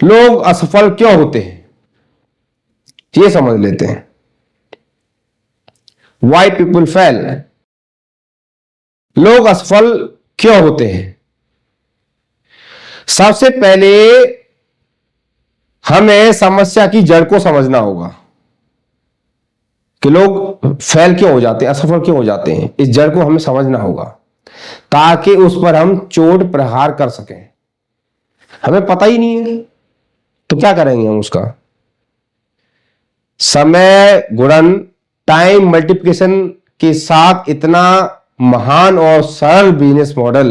लोग असफल क्यों होते हैं, ये समझ लेते हैं। Why people fail. लोग असफल क्यों होते हैं? सबसे पहले हमें समस्या की जड़ को समझना होगा कि लोग फेल क्यों हो जाते हैं, असफल क्यों हो जाते हैं। इस जड़ को हमें समझना होगा ताकि उस पर हम चोट प्रहार कर सकें। हमें पता ही नहीं है तो क्या करेंगे हम उसका। समय गुणन, टाइम मल्टीप्लिकेशन के साथ इतना महान और सरल बिजनेस मॉडल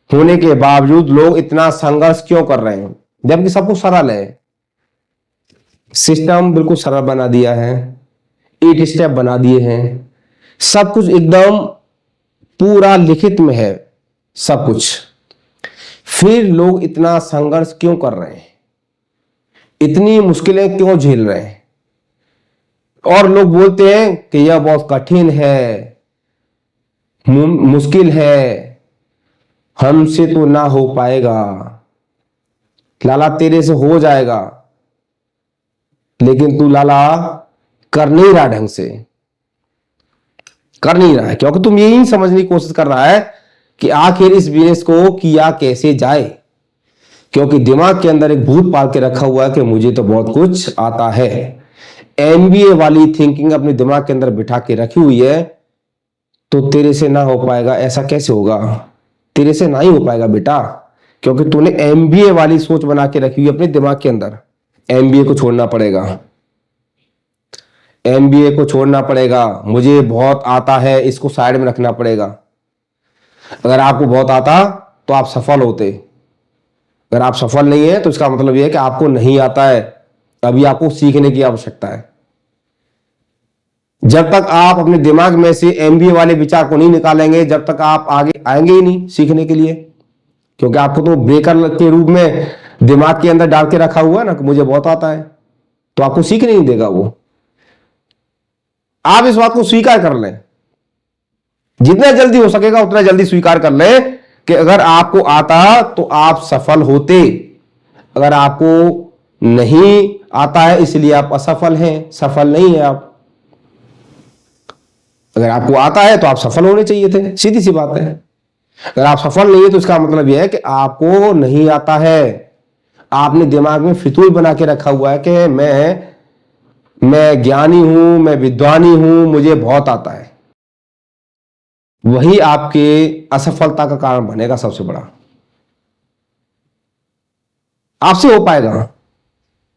होने के बावजूद लोग इतना संघर्ष क्यों कर रहे हैं, जबकि सब कुछ सरल है। सिस्टम बिल्कुल सरल बना दिया है, 8 स्टेप बना दिए हैं, सब कुछ एकदम पूरा लिखित में है सब कुछ। फिर लोग इतना संघर्ष क्यों कर रहे हैं, इतनी मुश्किलें क्यों झेल रहे हैं। और लोग बोलते हैं कि यह बहुत कठिन है, मुश्किल है, हमसे तो ना हो पाएगा, लाला तेरे से हो जाएगा, लेकिन तू लाला कर नहीं रहा, ढंग से कर नहीं रहा है, क्योंकि तुम यही समझने की कोशिश कर रहा है कि आखिर इस बिजनेस को किया कैसे जाए। क्योंकि दिमाग के अंदर एक भूत पाल के रखा हुआ है कि मुझे तो बहुत कुछ आता है। एमबीए वाली थिंकिंग अपने दिमाग के अंदर बिठा के रखी हुई है, तो तेरे से ना हो पाएगा, ऐसा कैसे होगा, तेरे से ना ही हो पाएगा बेटा, क्योंकि तूने एमबीए वाली सोच बना के रखी हुई अपने दिमाग के अंदर। एमबीए को छोड़ना पड़ेगा, एमबीए को छोड़ना पड़ेगा, मुझे बहुत आता है, इसको साइड में रखना पड़ेगा। अगर आपको बहुत आता तो आप सफल होते, अगर आप सफल नहीं है तो इसका मतलब यह है कि आपको नहीं आता है, अभी आपको सीखने की आवश्यकता है। जब तक आप अपने दिमाग में से एमबीए वाले विचार को नहीं निकालेंगे, जब तक आप आगे आएंगे ही नहीं सीखने के लिए। क्योंकि आपको तो ब्रेकर के रूप में दिमाग के अंदर डाल के रखा हुआ है ना कि मुझे बहुत आता है, तो आपको सीखने नहीं देगा वो। आप इस बात को स्वीकार कर लें, जितना जल्दी हो सकेगा उतना जल्दी स्वीकार कर लें कि अगर आपको आता तो आप सफल होते, अगर आपको नहीं आता है इसलिए आप असफल हैं, सफल नहीं है आप। अगर आपको आता है तो आप सफल होने चाहिए थे, सीधी सी बात है। अगर आप सफल नहीं है तो इसका मतलब यह है कि आपको नहीं आता है, आपने दिमाग में फितूल बना के रखा हुआ है कि मैं ज्ञानी हूं, मैं विद्वानी हूं, मुझे बहुत आता है। वही आपके असफलता का कारण बनेगा सबसे बड़ा। आपसे हो पाएगा,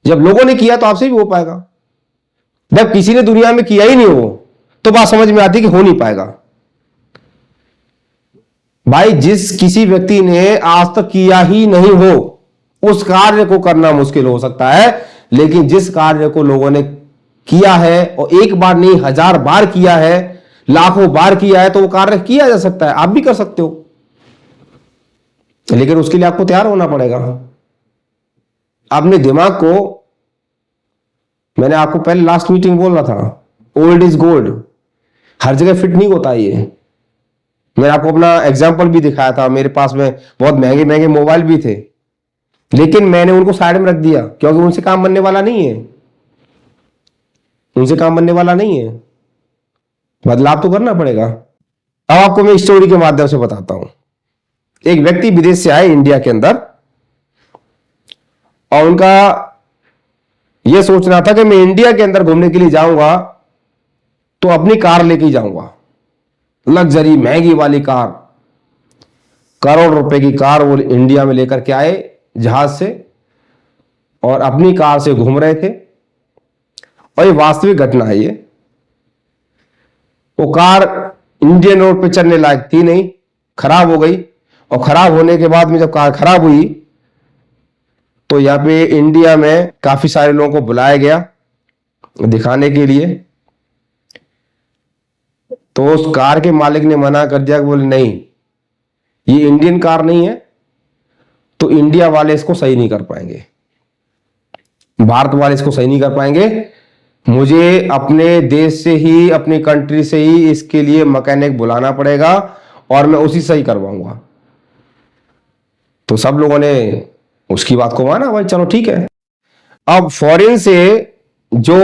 जब लोगों ने किया तो आपसे भी हो पाएगा। जब किसी ने दुनिया में किया ही नहीं हो तो बात समझ में आती कि हो नहीं पाएगा। भाई जिस किसी व्यक्ति ने आज तक किया ही नहीं हो उस कार्य को करना मुश्किल हो सकता है, लेकिन जिस कार्य को लोगों ने किया है और एक बार नहीं 1000 बार किया है, लाखों बार किया है, तो वो कार्य किया जा सकता है, आप भी कर सकते हो। लेकिन उसके लिए आपको तैयार होना पड़ेगा। अपने दिमाग को, मैंने आपको पहले लास्ट मीटिंग बोल रहा था, ओल्ड इज गोल्ड, हर जगह फिट नहीं होता ये। मैंने आपको अपना एग्जाम्पल भी दिखाया था, मेरे पास में बहुत महंगे महंगे मोबाइल भी थे, लेकिन मैंने उनको साइड में रख दिया क्योंकि उनसे काम बनने वाला नहीं है, उनसे काम बनने वाला नहीं है, बदलाव तो करना पड़ेगा। अब आपको मैं स्टोरी के माध्यम से बताता हूं। एक व्यक्ति विदेश से आए इंडिया के अंदर, और उनका यह सोचना था कि मैं इंडिया के अंदर घूमने के लिए जाऊंगा तो अपनी कार लेके जाऊंगा, लग्जरी महंगी वाली कार, करोड़ रुपए की कार वो इंडिया में लेकर के आए जहाज से, और अपनी कार से घूम रहे थे। और ये वास्तविक घटना है। ये वो कार इंडियन रोड पे चलने लायक थी नहीं, खराब हो गई। और खराब होने के बाद में जब कार खराब हुई तो यहाँ पे इंडिया में काफी सारे लोगों को बुलाया गया दिखाने के लिए। तो उस कार के मालिक ने मना कर दिया, बोले नहीं ये इंडियन कार नहीं है, तो इंडिया वाले इसको सही नहीं कर पाएंगे, भारत वाले इसको सही नहीं कर पाएंगे, मुझे अपने देश से ही, अपनी कंट्री से ही इसके लिए मैकेनिक बुलाना पड़ेगा और मैं उसी से ही करवाऊंगा। तो सब लोगों ने उसकी बात को माना भाई, चलो ठीक है। अब फॉरेन से जो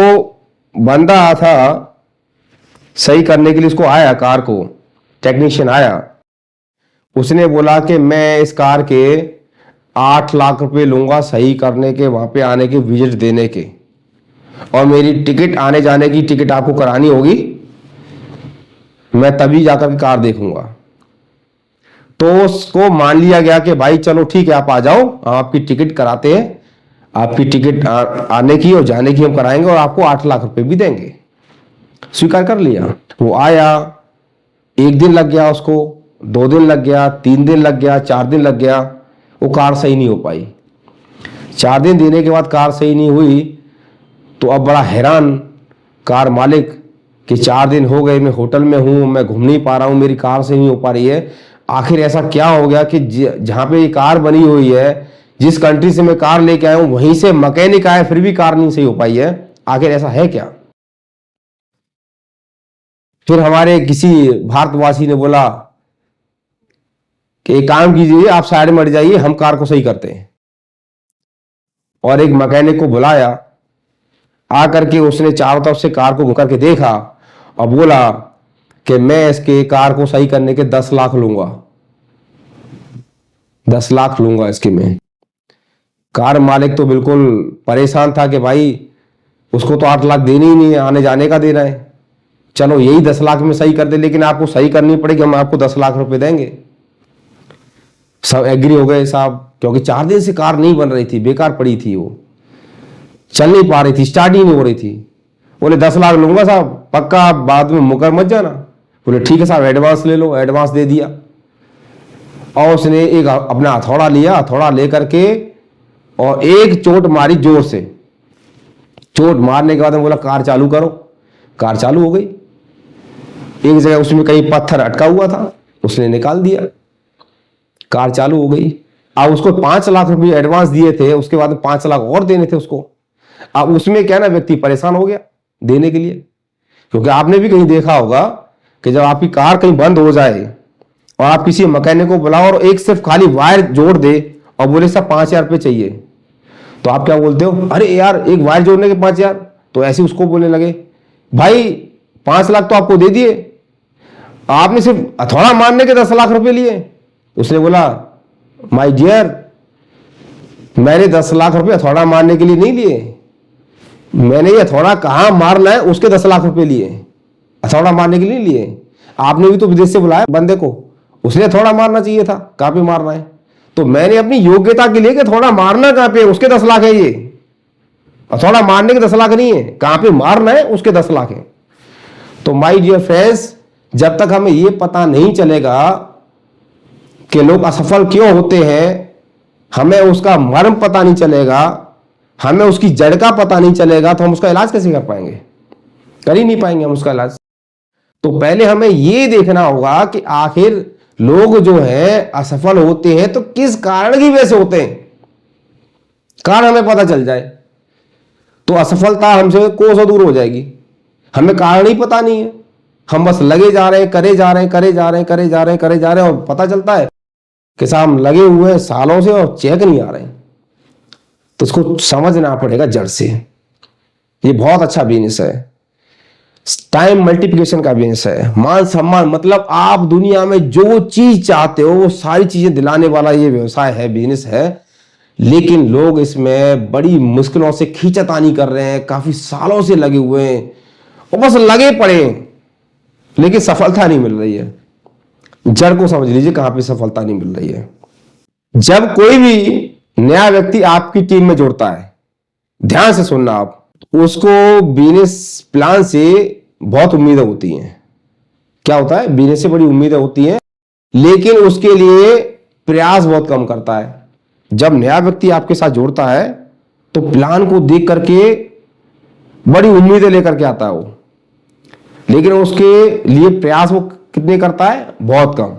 बंदा था सही करने के लिए, उसको आया कार को, टेक्नीशियन आया, उसने बोला कि मैं इस कार के 8 लाख रुपए लूंगा सही करने के, वहां पे आने के, विजिट देने के, और मेरी टिकट, आने जाने की टिकट आपको करानी होगी, मैं तभी जाकर कार देखूंगा। तो उसको मान लिया गया कि भाई चलो ठीक है, आप आ जाओ, हम आपकी टिकट कराते हैं, आपकी टिकट आने की और जाने की हम कराएंगे और आपको 8 लाख रुपए भी देंगे। स्वीकार कर लिया। वो आया, 1 दिन लग गया उसको, 2 दिन लग गया, 3 दिन लग गया, 4 दिन लग गया, वो कार सही नहीं हो पाई। 4 दिन देने के बाद कार सही नहीं हुई, तो अब बड़ा हैरान कार मालिक कि 4 दिन हो गए, मैं होटल में हूं, मैं घूम नहीं पा रहा हूं, मेरी कार सही नहीं हो पा रही है। आखिर ऐसा क्या हो गया कि जहां पे ये कार बनी हुई है, जिस कंट्री से मैं कार लेके आया हूं, वहीं से मैकेनिक आया, फिर भी कार नहीं सही हो पाई है। आखिर ऐसा है क्या? फिर हमारे किसी भारतवासी ने बोला कि एक काम कीजिए, आप साइड में हट जाइए, हम कार को सही करते हैं। और एक मैकेनिक को बुलाया, आकर के उसने चारों तरफ से कार को घुमा करके देखा और बोला कि मैं इसके कार को सही करने के 10 लाख लूंगा, 10 लाख लूंगा इसके में। कार मालिक तो बिल्कुल परेशान था कि भाई उसको तो 8 लाख देनी ही नहीं है, आने जाने का देना है, चलो यही 10 लाख में सही कर दे, लेकिन आपको सही करनी पड़ेगी, हम आपको 10 लाख रुपए देंगे। सब एग्री हो गए साहब, क्योंकि 4 दिन से कार नहीं बन रही थी, बेकार पड़ी थी, वो चल नहीं पा रही थी, स्टार्ट ही नहीं हो रही थी। बोले 10 लाख लूंगा साहब, पक्का, आप बाद में मुकर मत जाना। बोले ठीक है साहब, एडवांस ले लो। एडवांस दे दिया और उसने एक अपना हथौड़ा लिया, हथौड़ा लेकर के और एक चोट मारी जोर से। चोट मारने के बाद बोला कार चालू करो। कार चालू हो गई। एक जगह उसमें कहीं पत्थर अटका हुआ था, उसने निकाल दिया, कार चालू हो गई। अब उसको 5 लाख रुपए एडवांस दिए थे, उसके बाद 5 लाख और देने थे उसको। अब उसमें क्या ना, व्यक्ति परेशान हो गया देने के लिए, क्योंकि आपने भी कहीं देखा होगा कि जब आपकी कार कहीं बंद हो जाए और आप किसी मैकेनिक को बुलाओ और एक सिर्फ खाली वायर जोड़ दे और बोले सब 5,000 रुपये चाहिए, तो आप क्या बोलते हो? अरे यार, एक वायर जोड़ने के 5,000? तो ऐसे उसको बोलने लगे, भाई 5 लाख तो आपको दे दिए, आपने सिर्फ हथौड़ा मारने के 10 लाख रुपए लिए। उसने बोला माय डियर, मैंने 10 लाख रुपए हथौड़ा मारने के लिए नहीं लिए, मैंने ये हथौड़ा कहां मारना है उसके 10 लाख रुपए लिए, हथौड़ा मारने के लिए लिए। आपने भी तो विदेश से बुलाया बंदे को, उसने हथौड़ा मारना चाहिए था, कहां पे मारना है? तो मैंने अपनी योग्यता के लिए कि हथौड़ा मारना कहां पे, उसके 10 लाख है, ये हथौड़ा मारने के 10 लाख नहीं है, कहां पे मारना है उसके 10 लाख है। तो माय डियर फ्रेंड्स, जब तक हमें यह पता नहीं चलेगा कि लोग असफल क्यों होते हैं, हमें उसका मर्म पता नहीं चलेगा, हमें उसकी जड़ का पता नहीं चलेगा, तो हम उसका इलाज कैसे कर पाएंगे? कर ही नहीं पाएंगे हम उसका इलाज। तो पहले हमें यह देखना होगा कि आखिर लोग जो हैं असफल होते हैं तो किस कारण की वजह से होते हैं। कारण हमें पता चल जाए तो असफलता हमसे कोसों दूर हो जाएगी। हमें कारण ही पता नहीं है, हम बस लगे जा रहे हैं, करे जा रहे हैं, करे जा रहे हैं, करे जा रहे हैं, करे जा रहे हैं, और पता चलता है कि साहब हम लगे हुए हैं सालों से और चेक नहीं आ रहे हैं। तो उसको समझना पड़ेगा जड़ से। ये बहुत अच्छा बिजनेस है, टाइम मल्टीप्लिकेशन का बिजनेस है। मान सम्मान, मतलब आप दुनिया में जो चीज चाहते हो वो सारी चीजें दिलाने वाला ये व्यवसाय है, बिजनेस है। लेकिन लोग इसमें बड़ी मुश्किलों से खींचातानी कर रहे हैं, काफी सालों से लगे हुए हैं और बस लगे पड़े हैं, लेकिन सफलता नहीं मिल रही है। जड़ को समझ लीजिए कहां पे सफलता नहीं मिल रही है। जब कोई भी नया व्यक्ति आपकी टीम में जुड़ता है, ध्यान से सुनना आप, उसको बिजनेस प्लान से बहुत उम्मीदें होती हैं। क्या होता है? बिजनेस से बड़ी उम्मीदें होती हैं, लेकिन उसके लिए प्रयास बहुत कम करता है। जब नया व्यक्ति आपके साथ जुड़ता है तो प्लान को देख करके बड़ी उम्मीदें लेकर के आता है वो, लेकिन उसके लिए प्रयास वो कितने करता है? बहुत कम।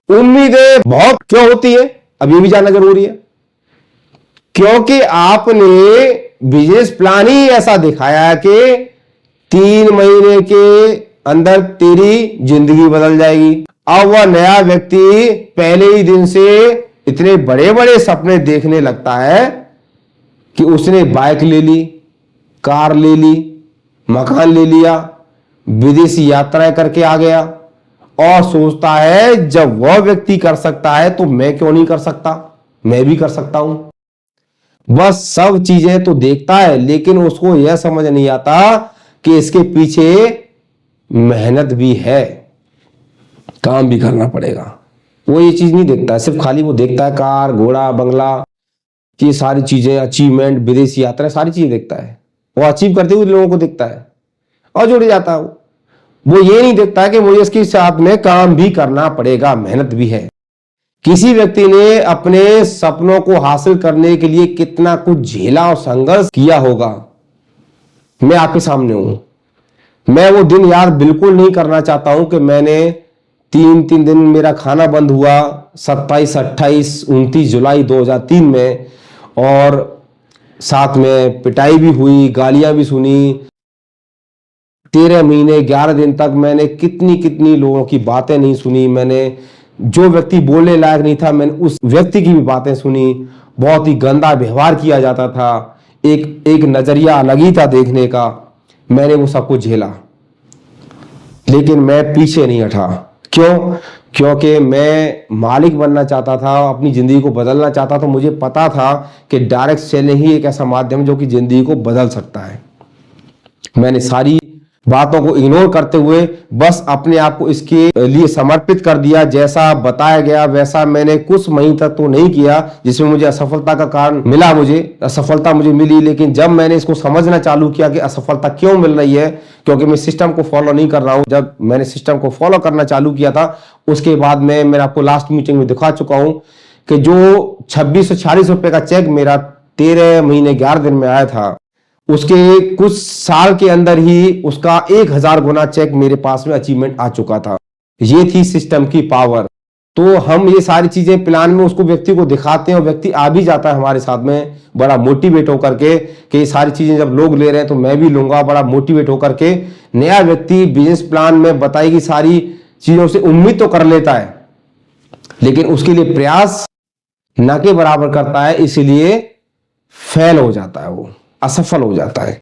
उम्मीदें बहुत क्यों होती है, अब ये भी जानना जरूरी है। क्योंकि आपने बिजनेस प्लान ही ऐसा दिखाया है कि 3 महीने के अंदर तेरी जिंदगी बदल जाएगी। अब वह नया व्यक्ति पहले ही दिन से इतने बड़े बड़े सपने देखने लगता है कि उसने बाइक ले ली, कार ले ली, मकान ले लिया, विदेशी यात्राएं करके आ गया और सोचता है जब वह व्यक्ति कर सकता है तो मैं क्यों नहीं कर सकता, मैं भी कर सकता हूं। बस सब चीजें तो देखता है लेकिन उसको यह समझ नहीं आता कि इसके पीछे मेहनत भी है, काम भी करना पड़ेगा। वो ये चीज नहीं देखता है, सिर्फ खाली वो देखता है कार, घोड़ा, बंगला, ये सारी चीजें, अचीवमेंट, विदेशी यात्रा, सारी चीजें देखता है। वो अचीव करते हुए लोगों को देखता है और जुड़ जाता है। वो ये नहीं देखता है कि मुझे इसके साथ में काम भी करना पड़ेगा, मेहनत भी है। किसी व्यक्ति ने अपने सपनों को हासिल करने के लिए कितना कुछ झेला और संघर्ष किया होगा, मैं आपके सामने हूं। मैं वो दिन याद बिल्कुल नहीं करना चाहता हूं कि मैंने 3 दिन मेरा खाना बंद हुआ 27, 28, 29 जुलाई 2003 में, और साथ में पिटाई भी हुई, गालियां भी सुनी। 13 महीने 11 दिन तक मैंने कितनी कितनी लोगों की बातें नहीं सुनी। मैंने जो व्यक्ति बोलने लायक नहीं था मैंने उस व्यक्ति की भी बातें सुनी। बहुत ही गंदा व्यवहार किया जाता था, एक नजरिया अलग ही था देखने का। मैंने वो सब कुछ झेला लेकिन मैं पीछे नहीं हटा। क्यों? क्योंकि मैं मालिक बनना चाहता था, अपनी जिंदगी को बदलना चाहता था। मुझे पता था कि डायरेक्ट सेलिंग ही एक ऐसा माध्यम है जो कि जिंदगी को बदल सकता है। मैंने सारी बातों को इग्नोर करते हुए बस अपने आप को इसके लिए समर्पित कर दिया। जैसा बताया गया वैसा मैंने कुछ महीने तक तो नहीं किया, जिसमें मुझे असफलता का कारण मिला, असफलता मुझे मिली। लेकिन जब मैंने इसको समझना चालू किया कि असफलता क्यों मिल रही है, क्योंकि मैं सिस्टम को फॉलो नहीं कर रहा हूं। जब मैंने सिस्टम को फॉलो करना चालू किया था, उसके बाद मैं आपको लास्ट मीटिंग में दिखा चुका हूं कि जो 2646 रुपए का चेक मेरा 13 महीने 11 दिन में आया था, उसके कुछ साल के अंदर ही उसका 1000 गुना चेक मेरे पास में अचीवमेंट आ चुका था। ये थी सिस्टम की पावर। तो हम ये सारी चीजें प्लान में उसको व्यक्ति को दिखाते हैं और व्यक्ति आ भी जाता है हमारे साथ में बड़ा मोटिवेट होकर के कि ये सारी चीजें जब लोग ले रहे हैं तो मैं भी लूंगा। बड़ा मोटिवेट होकर के नया व्यक्ति बिजनेस प्लान में बताई गई सारी चीजों से उम्मीद तो कर लेता है, लेकिन उसके लिए प्रयास न के बराबर करता है, इसलिए फेल हो जाता है, वो असफल हो जाता है।